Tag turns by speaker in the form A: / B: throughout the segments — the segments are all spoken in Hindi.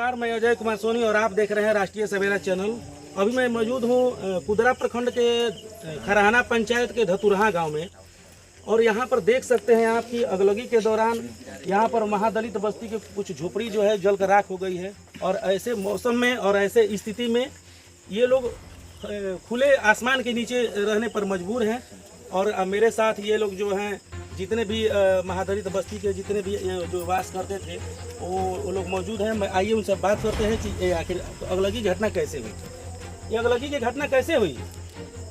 A: नमस्कार, मैं अजय कुमार सोनी और आप देख रहे हैं राष्ट्रीय सवेरा चैनल। अभी मैं मौजूद हूँ कुदरा प्रखंड के खराहाना पंचायत के धतुरहा गांव में और यहाँ पर देख सकते हैं आप कि अगलगी के दौरान यहाँ पर महादलित बस्ती के कुछ झोपड़ी जो है जल कर राख हो गई है। और ऐसे मौसम में और ऐसे स्थिति में ये लोग खुले आसमान के नीचे रहने पर मजबूर हैं। और मेरे साथ ये लोग जो हैं जितने भी महादलित बस्ती के जितने भी जो वास करते थे वो लोग मौजूद हैं। आइए उनसे बात करते हैं कि आखिर अगलगी की घटना कैसे हुई। ये अगलगी की घटना कैसे हुई?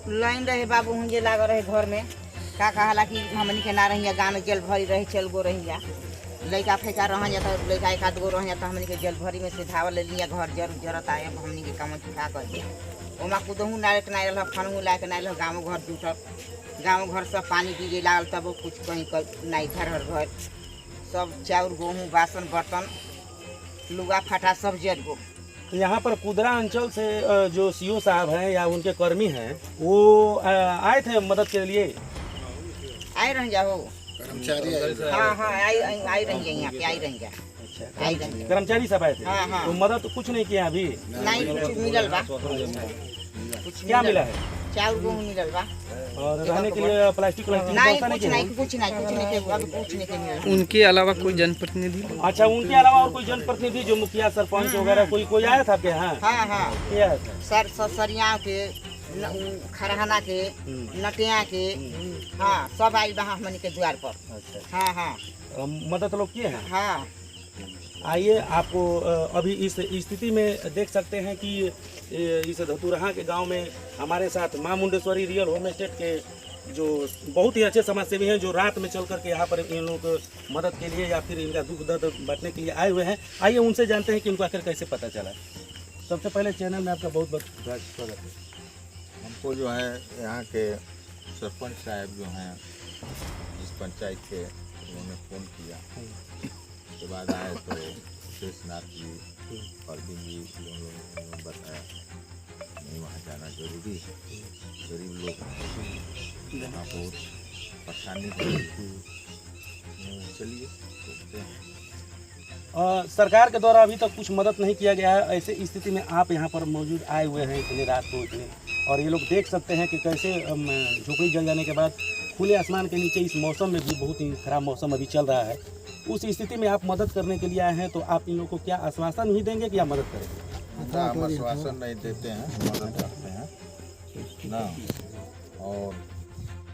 B: लाइन रहे बाबू हुंजे लाग रहे घर में का कहाला कि हमनी के ना रहिया गाँव में जल भरी रहे चल गो रहिया लड़का फेंका रह जाता लड़का एक आध गो रह जाता हमनी के जल भरी में से धावा ले लिया घर जरत आए हमनी के काम खा कर ओमा कुदहू नारे नाय रहा फनहू लाके नाय रहा गाँव घर जुटल गाँव घर सब पानी पीजे लागल तब कुछ कहीं नहीं घर घर सब चाउर गेहूँ बासन बर्तन लुगा फटा सब जल गो।
A: तो यहाँ पर कुदरा अंचल से जो सीओ साहब हैं या उनके कर्मी हैं वो आए थे मदद के लिए?
B: आई रह जाओ
C: कर्मचारी
B: हाँ हाँ आई रही यहाँ पे आई रही जा।
A: अच्छा, कर्मचारी सब आए थे।
B: हाँ।
A: तो मदद तो कुछ नहीं किया अभी?
B: नहीं कुछ मिलल बा
A: कुछ क्या मिला है?
B: चाउर गेहूँ मिलल बा
A: और रहने के लिए प्लास्टिक
B: नहीं कुछ नहीं मिलल।
D: उनके अलावा कोई जनप्रतिनिधि?
A: अच्छा, उनके अलावा और कोई जनप्रतिनिधि जो मुखिया सरपंच वगैरह कोई आया था आपके यहाँ?
B: हाँ
A: क्या आया था?
B: सरिया के खरहाना के नटिया के हाँ सब आई बा हमनी के द्वार पर।
A: अच्छा,
B: हाँ
A: मदद लोग किए हैं।
B: हाँ
A: आइए आपको अभी इस स्थिति में देख सकते हैं कि इस धतुरहा के गांव में हमारे साथ मां मुंडेश्वरी रियल होम स्टेट के जो बहुत ही अच्छे समाजसेवी हैं जो रात में चल करके यहाँ पर इन लोगों को मदद के लिए या फिर इनका दुख दर्द बांटने के लिए आए हुए हैं। आइए उनसे जानते हैं कि उनको आखिर कैसे पता चला। सबसे पहले चैनल में आपका बहुत बहुत स्वागत है।
C: हमको जो है यहाँ के सरपंच साहब जो हैं इस पंचायत के उन्होंने फ़ोन किया, उसके बाद आए तो शेषनाथ जी और जी उन्होंने बताया नहीं वहाँ जाना जरूरी है, गरीब लोग वहाँ बहुत परेशानी चलिए सोचते हैं।
A: सरकार के द्वारा अभी तक कुछ मदद नहीं किया गया है। ऐसे स्थिति में आप यहाँ पर मौजूद आए हुए हैं इतनी रात को और ये लोग देख सकते हैं कि कैसे झोपड़ी जल जाने के बाद खुले आसमान के नीचे इस मौसम में भी बहुत ही खराब मौसम अभी चल रहा है, उस स्थिति में आप मदद करने के लिए आए हैं। तो आप इन लोगों को क्या आश्वासन नहीं देंगे कि आप मदद करेंगे?
C: हम आश्वासन नहीं देते हैं, मदद करते हैं ना, और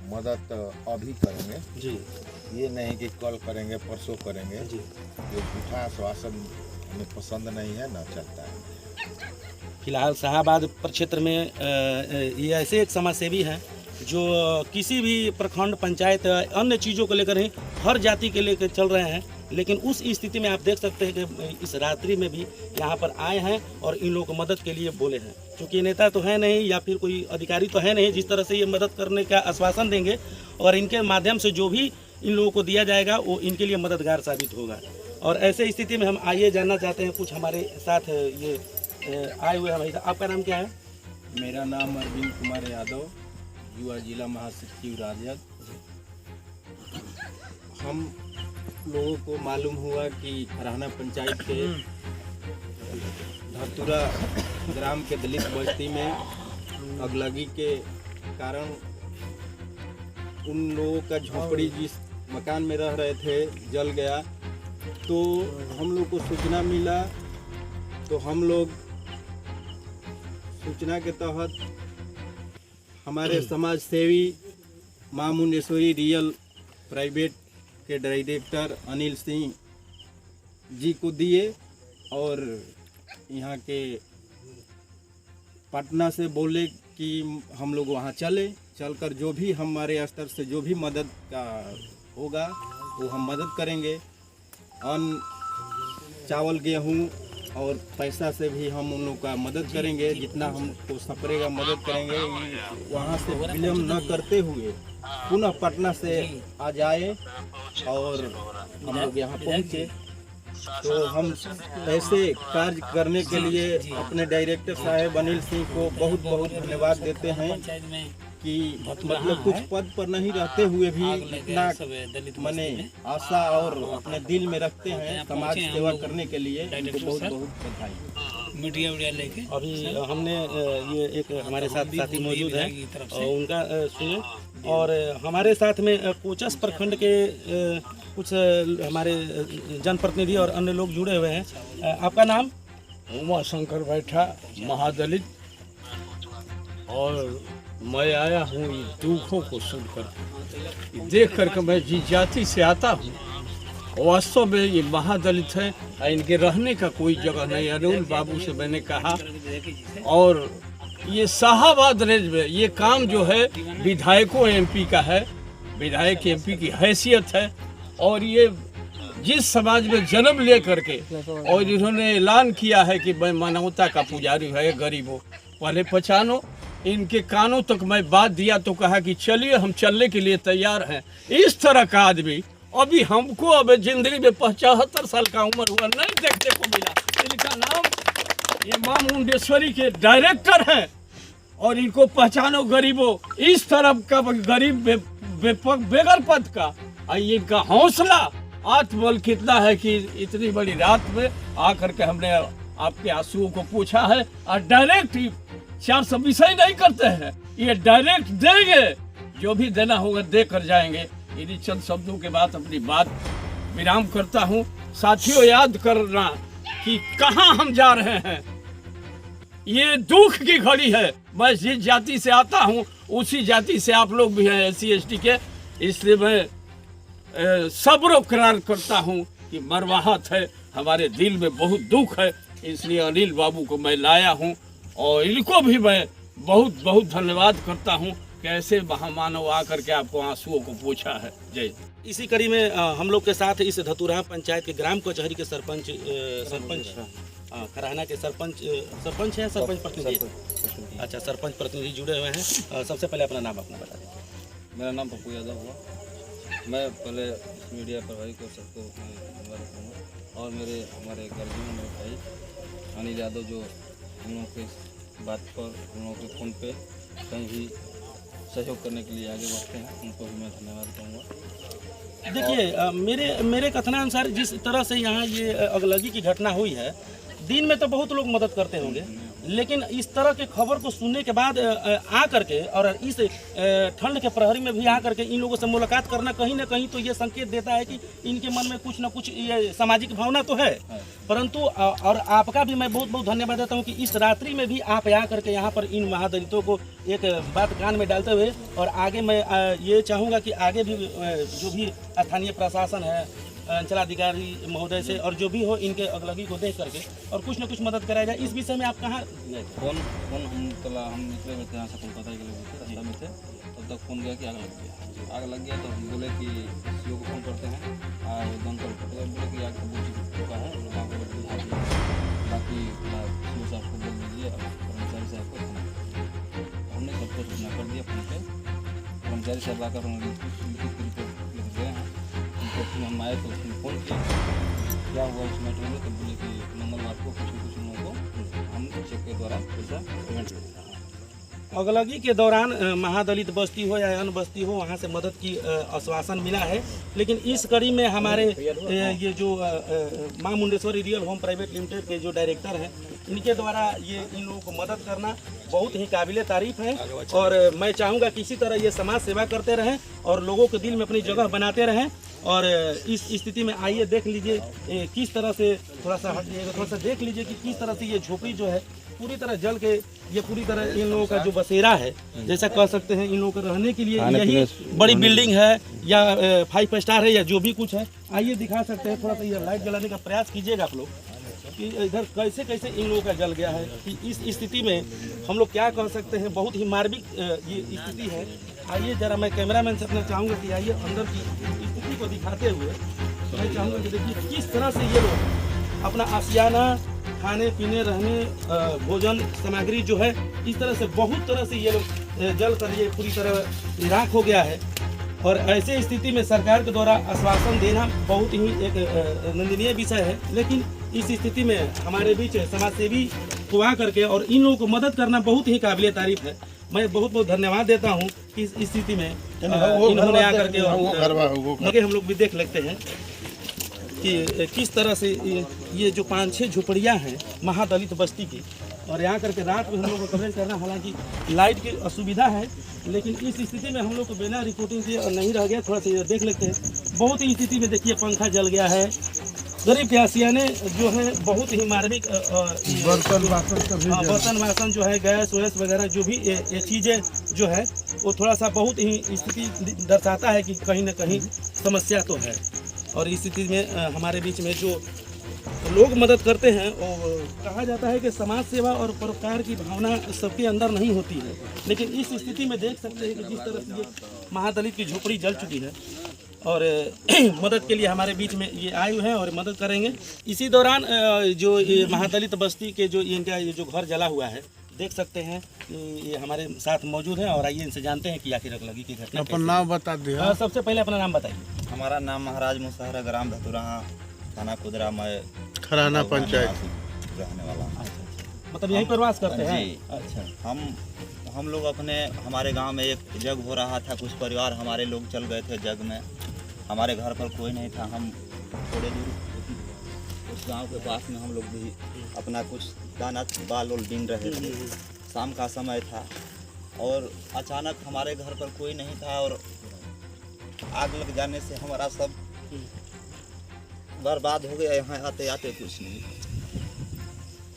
C: मदद अभी करेंगे
A: जी,
C: ये नहीं कि कल करेंगे परसों करेंगे
A: जी।
C: ये झूठा आश्वासन हमें पसंद नहीं है, ना चलता है।
A: फिलहाल शाहाबाद प्रक्षेत्र में ये ऐसे एक समाजसेवी हैं जो किसी भी प्रखंड पंचायत अन्य चीज़ों को लेकर ही हर जाति के लेकर चल रहे हैं, लेकिन उस स्थिति में आप देख सकते हैं कि इस रात्रि में भी यहाँ पर आए हैं और इन लोगों को मदद के लिए बोले हैं। क्योंकि नेता तो है नहीं या फिर कोई अधिकारी तो है नहीं जिस तरह से ये मदद करने का आश्वासन देंगे और इनके माध्यम से जो भी इन लोगों को दिया जाएगा वो इनके लिए मददगार साबित होगा। और ऐसे स्थिति में हम आइए जानना चाहते हैं कुछ हमारे साथ ये आए हुए हैं भाई। आपका नाम क्या है?
E: मेरा नाम अरविंद कुमार यादव, युवा जिला महासचिव राजद। हम लोगों को मालूम हुआ कि खराहाना पंचायत के धतुरा ग्राम के दलित बस्ती में अगलगी के कारण उन लोगों का झोपड़ी जिस मकान में रह रहे थे जल गया। तो हम लोग को सूचना मिला तो हम लोग सूचना के तहत हमारे समाज सेवी मां मुंडेश्वरी रियल प्राइवेट के डायरेक्टर अनिल सिंह जी को दिए और यहाँ के पटना से बोले कि हम लोग वहाँ चलकर जो भी हमारे स्तर से जो भी मदद का होगा वो हम मदद करेंगे। अन्न चावल गेहूँ और पैसा से भी हम उन लोगों का मदद करेंगे, जितना हमको सपरेगा मदद करेंगे। वहाँ से विलम्ब न करते हुए पुनः पटना से आ जाए और हम लोग यहाँ पहुँचे। तो हम ऐसे कार्य करने के लिए अपने डायरेक्टर साहब अनिल सिंह को बहुत बहुत धन्यवाद देते हैं कि मतलब कुछ पद पर नहीं रहते हुए भी इतना माने आशा और अपने दिल में रखते हैं समाज सेवा करने के लिए, इनको बहुत बहुत बधाई।
D: मीडिया वीडिया लेके
A: अभी हमने ये एक हमारे साथ साथी मौजूद है और उनका सुने। और हमारे साथ में कोचस प्रखंड के कुछ हमारे जनप्रतिनिधि और अन्य लोग जुड़े हुए हैं। आपका नाम?
F: उमा शंकर बैठा, महादलित, और मैं आया हूँ ये दुखों को सुनकर, देख करके मैं जिस जाति से आता हूँ वास्तव में ये महादलित है, इनके रहने का कोई जगह नहीं। अरुण बाबू से मैंने कहा, और ये शाहाबाद रेंज में ये काम जो है विधायकों एमपी का है, विधायक एमपी की हैसियत है, और ये जिस समाज में जन्म ले करके और इन्होंने ऐलान किया है कि मैं मानवता का पुजारी है, गरीबों पहले पहचानो। इनके कानों तक मैं बात दिया तो कहा कि चलिए हम चलने के लिए तैयार हैं। इस तरह का आदमी अभी हमको अब जिंदगी में 75 साल का उम्र हुआ नहीं देखने को मिला। इनका नाम ये मां मुंडेश्वरी के डायरेक्टर हैं, और इनको पहचानो गरीबों। इस तरह का गरीब बेगर पद का इनका हौसला, आत्मबल कितना है कि इतनी बड़ी रात में आकर के हमने आपके आंसुओं को पूछा है, और डायरेक्ट 400 विषय नहीं करते हैं, ये डायरेक्ट देंगे, जो भी देना होगा दे कर जाएंगे। इन्हीं चंद शब्दों के बाद अपनी बात विराम करता हूँ। साथियों, याद करना कि कहाँ हम जा रहे हैं। ये दुख की घड़ी है। मैं जिस जाति से आता हूँ उसी जाति से आप लोग भी हैं, SC ST के, इसलिए मैं सब्र करार करता हूँ कि मरवाहत है, हमारे दिल में बहुत दुख है, इसलिए अनिल बाबू को मैं लाया हूँ, और इनको भी मैं बहुत बहुत धन्यवाद करता हूँ कि ऐसे महामानव आकर के आपको आंसुओं को पूछा है। जय।
A: इसी कड़ी में हम लोग के साथ इस धतुरहा पंचायत के ग्राम कचहरी के सरपंच खराना के सरपंच हैं, सरपंच प्रतिनिधि, अच्छा सरपंच प्रतिनिधि जुड़े हुए हैं। सबसे पहले अपना नाम अपना बता दीजिए।
G: मेरा नाम पप्पू यादव हुआ। मैं पहले मीडिया प्रभारी को सबको धन्यवाद करूँगा, और हमारे गर्जियों मेरे भाई अनिल यादव जो हम लोगों के बात पर, हम लोगों के फ़ोन पे कहीं भी सहयोग करने के लिए आगे बढ़ते हैं, उनको भी मैं धन्यवाद कहूँगा।
A: देखिए, मेरे कथनानुसार जिस तरह से यहाँ ये अगलगी की घटना हुई है, दिन में तो बहुत लोग मदद करते होंगे, लेकिन इस तरह के खबर को सुनने के बाद आ करके और इस ठंड के प्रहरी में भी आ करके इन लोगों से मुलाकात करना कहीं ना कहीं तो ये संकेत देता है कि इनके मन में कुछ ना कुछ ये सामाजिक भावना तो है। परंतु और आपका भी मैं बहुत बहुत धन्यवाद देता हूँ कि इस रात्रि में भी आप आ करके यहाँ पर इन महादलितों को एक बात कान में डालते हुए, और आगे मैं ये चाहूँगा कि आगे भी जो भी स्थानीय प्रशासन है, अंचलाधिकारी महोदय से और जो भी हो, इनके अगलगी को देख करके और कुछ न कुछ मदद कराया जाए। इस विषय में आप कहाँ गए?
G: फोन हम निकले हुए थे यहाँ से कोलकाता के लिए थे, रास्ता में थे, तब तक फ़ोन गया कि आग लग गया। आग लग गया तो हम बोले कि CO को फ़ोन करते हैं, और दमकल को बोले कि आग तो बुझ चुका है, वहाँ पर बुझा दिया, बाकी CO साहब को बोल दीजिए और कर्मचारी साहब को हमने सब कुछ सूचना कर दिया फ़ोन पर। कर्मचारी साहब आकर लिखित रिपोर्ट लिख गए हैं। हम आए तो उसने फ़ोन किया, क्या हुआ उस मैटर में, तो बोले कि मंगलवार को कुछ लोगों को हम चेक के द्वारा पैसा पेमेंट कर देंगे।
A: अगलगी के दौरान महादलित बस्ती हो या अन्य बस्ती हो, वहाँ से मदद की आश्वासन मिला है, लेकिन इस कड़ी में हमारे ये जो मां Mundeshwari real home private limited के जो डायरेक्टर हैं, इनके द्वारा ये इन लोगों को मदद करना बहुत ही काबिल तारीफ है। और मैं चाहूँगा कि इसी तरह ये समाज सेवा करते रहें और लोगों के दिल में अपनी जगह बनाते रहें। और इस स्थिति में आइए देख लीजिए किस तरह से, थोड़ा सा देख लीजिए कि किस तरह से ये झोपड़ी जो है पूरी तरह जल के, ये पूरी तरह इन लोगों का जो बसेरा है, जैसा कह सकते हैं, इन लोगों को रहने के लिए यही बड़ी बिल्डिंग है या 5 स्टार है या जो भी कुछ है। आइए दिखा सकते हैं, थोड़ा सा ये लाइट जलाने का प्रयास कीजिएगा आप लोग कि इधर कैसे कैसे इन लोगों का जल गया है। कि इस स्थिति में हम लोग क्या कह सकते हैं, बहुत ही मार्मिक ये स्थिति है। आइए जरा मैं कैमरामैन से अपना चाहूँगा कि आइए अंदर की स्थिति को दिखाते हुए मैं चाहूँगा कि देखिए किस तरह से ये लोग अपना आशियाना, खाने पीने, रहने, भोजन सामग्री जो है, इस तरह से बहुत तरह से ये लोग जल कर ये पूरी तरह राख हो गया है। और ऐसे स्थिति में सरकार के द्वारा आश्वासन देना बहुत ही एक निंदनीय विषय है, लेकिन इस स्थिति में हमारे बीच समाजसेवी को आ करके और इन लोगों को मदद करना बहुत ही काबिल तारीफ है। मैं बहुत बहुत धन्यवाद देता हूँ कि इस स्थिति में इन्होंने आकर के आगे हम लोग भी देख लेते हैं कि किस तरह से ये जो 5-6 झुपड़ियाँ हैं महादलित बस्ती की, और यहाँ करके रात में हम लोग को कवरेज करना, हालांकि लाइट की असुविधा है, लेकिन इस स्थिति में हम लोग को बिना रिपोर्टिंग के नहीं रह गया। थोड़ा सा देख लेते हैं। बहुत ही स्थिति में देखिए पंखा जल गया है। गरीब प्यासियाने जो है बहुत ही मार्मिक बर्तन बासन जो है गैस वैस वगैरह जो भी ये चीज़ें जो है वो थोड़ा सा बहुत ही स्थिति दर्शाता है कि कहीं ना कहीं समस्या तो है। और इस स्थिति में हमारे बीच में जो लोग मदद करते हैं, और कहा जाता है कि समाज सेवा और परोपकार की भावना सबके अंदर नहीं होती है, लेकिन इस स्थिति में देख सकते हैं कि जिस तरह से ये महादलित की झोपड़ी जल चुकी है, और मदद के लिए हमारे बीच में ये आए हुए हैं और मदद करेंगे। इसी दौरान जो ये महादलित बस्ती के जो इनका ये जो घर जला हुआ है, देख सकते हैं कि ये हमारे साथ मौजूद है, और आइए इनसे जानते हैं कि आखिर अगलगी की घटना।
F: अपना नाम बता दिया।
A: सबसे पहले अपना नाम बताइए।
H: हमारा नाम महाराज मुसहरा, ग्राम धतुरहा, थाना कुदरा में
F: खराना पंचायत
H: रहने वाला।
A: मतलब यहीं पर वास करते हैं?
H: जी।
A: अच्छा।
H: हम लोग हमारे गांव में एक जग हो रहा था, कुछ परिवार हमारे लोग चल गए थे जग में। हमारे घर पर कोई नहीं था। हम थोड़े दूर उस गांव के पास में हम लोग भी अपना कुछ दाना बाल उल बीन रहे थे। शाम का समय था और अचानक हमारे घर पर कोई नहीं था, और आग लग जाने से हमारा सब बर्बाद हो गया। यहाँ आते आते कुछ नहीं,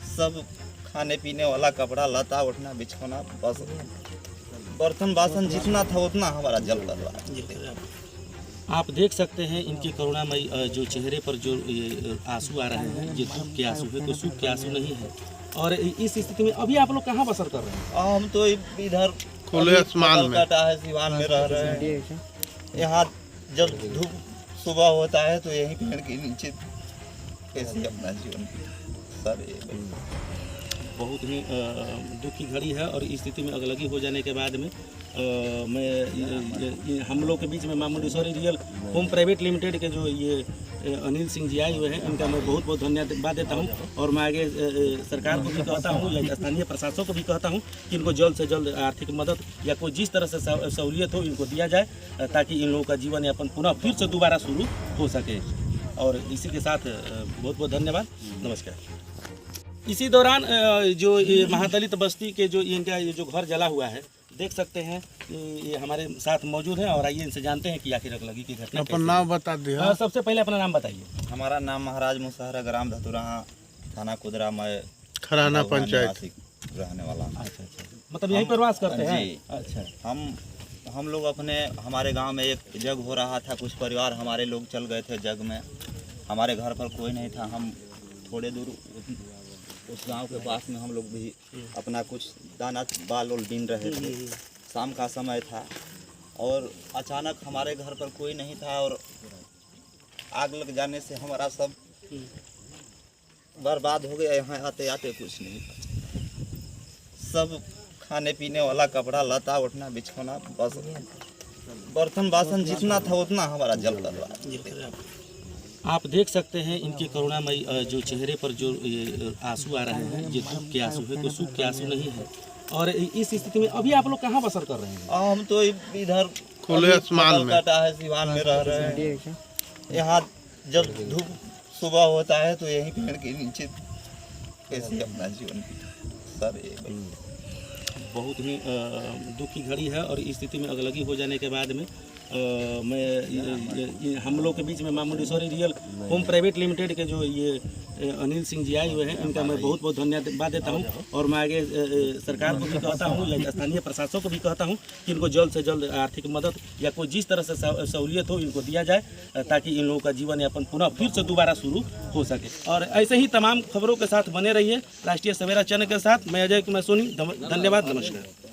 H: सब खाने पीने वाला कपड़ा लता उठना बिछौना, बस बर्तन बासन जितना था उतना हमारा जल कर रहा है।
A: आप देख सकते हैं इनके करुणामयी जो चेहरे पर जो ये आंसू आ रहे हैं, ये दुख के आंसू है, कोई सुख के आंसू नहीं है। और इस स्थिति में अभी आप लोग कहाँ बसर कर रहे हैं?
H: हम तो इधर
F: खुले आसमान में
H: काटा है, सिवान में रह रहे हैं। यहाँ जब धूप सुबह होता है तो यहीं पेड़ के नीचे कैसे अपना जीवन सर
A: बहुत ही दुख की घड़ी है। और इस स्थिति में अगलगी हो जाने के बाद में मैं हम लोग के बीच में मामूली sorry real home private limited के जो ये अनिल सिंह जी आए हुए हैं, इनका मैं बहुत बहुत धन्यवाद देता हूं। और मैं आगे सरकार को भी कहता हूं या स्थानीय प्रशासन को भी कहता हूं कि इनको जल्द से जल्द आर्थिक मदद या कोई जिस तरह से सहूलियत हो इनको दिया जाए, ताकि इन लोगों का जीवन यापन पुनः फिर से दोबारा शुरू हो सके। और इसी के साथ बहुत बहुत धन्यवाद, नमस्कार। इसी दौरान जो ये महादलित बस्ती के जो इनका ये जो घर जला हुआ है, देख सकते हैं कि ये हमारे साथ मौजूद हैं, और आइए इनसे जानते हैं कि आखिर अगलगी की घटना।
F: अपना नाम बता दिया।
A: सबसे पहले अपना नाम बताइए।
H: हमारा नाम महाराज मुसहरा, ग्राम धतुरहा, थाना कुदरा में
F: खराना पंचायत
H: रहने वाला।
A: अच्छा। मतलब यहीं पर वास करते हैं?
H: जी।
A: अच्छा।
H: हम लोग हमारे गांव में एक जग हो रहा था, कुछ परिवार हमारे लोग चल गए थे जग में। हमारे घर पर कोई नहीं था। हम थोड़े दूर उस गांव के पास में हम लोग भी अपना कुछ दाना बाल उल बीन रहे थे। शाम का समय था और अचानक हमारे घर पर कोई नहीं था, और आग लग जाने से हमारा सब बर्बाद हो गया। यहाँ आते आते कुछ नहीं, सब खाने पीने वाला कपड़ा लता उठना बिछौना, बस बर्तन बासन जितना था उतना हमारा जल कर रहा है।
A: आप देख सकते हैं इनके करुणामयी जो चेहरे पर जो ये आंसू आ रहे हैं, ये दुख के आंसू है, कोई सुख के आंसू नहीं है। और इस स्थिति में अभी आप लोग कहाँ बसर कर रहे हैं?
H: हम तो इधर
F: खुले आसमान में
H: काटा है, सिवान में रह रहे हैं। यहाँ जब धूप सुबह होता है तो यहीं पेड़ के नीचे कैसे अपना जीवन सर
A: बहुत ही दुख की घड़ी है। और इस स्थिति में अगलगी हो जाने के बाद में मैं हम लोग के बीच में मामूली sorry real home private limited के जो ये अनिल सिंह जी आए हुए हैं, इनका मैं बहुत बहुत धन्यवाद देता हूं। और मैं आगे सरकार को भी कहता हूं या स्थानीय प्रशासन को भी कहता हूं कि इनको जल्द से जल्द आर्थिक मदद या कोई जिस तरह से सहूलियत हो इनको दिया जाए, ताकि इन लोगों का जीवन यापन पुनः फिर से दोबारा शुरू हो सके। और ऐसे ही तमाम खबरों के साथ बने रहिए राष्ट्रीय सवेरा चैनल के साथ। मैं अजय कुमार सोनी, धन्यवाद, नमस्कार।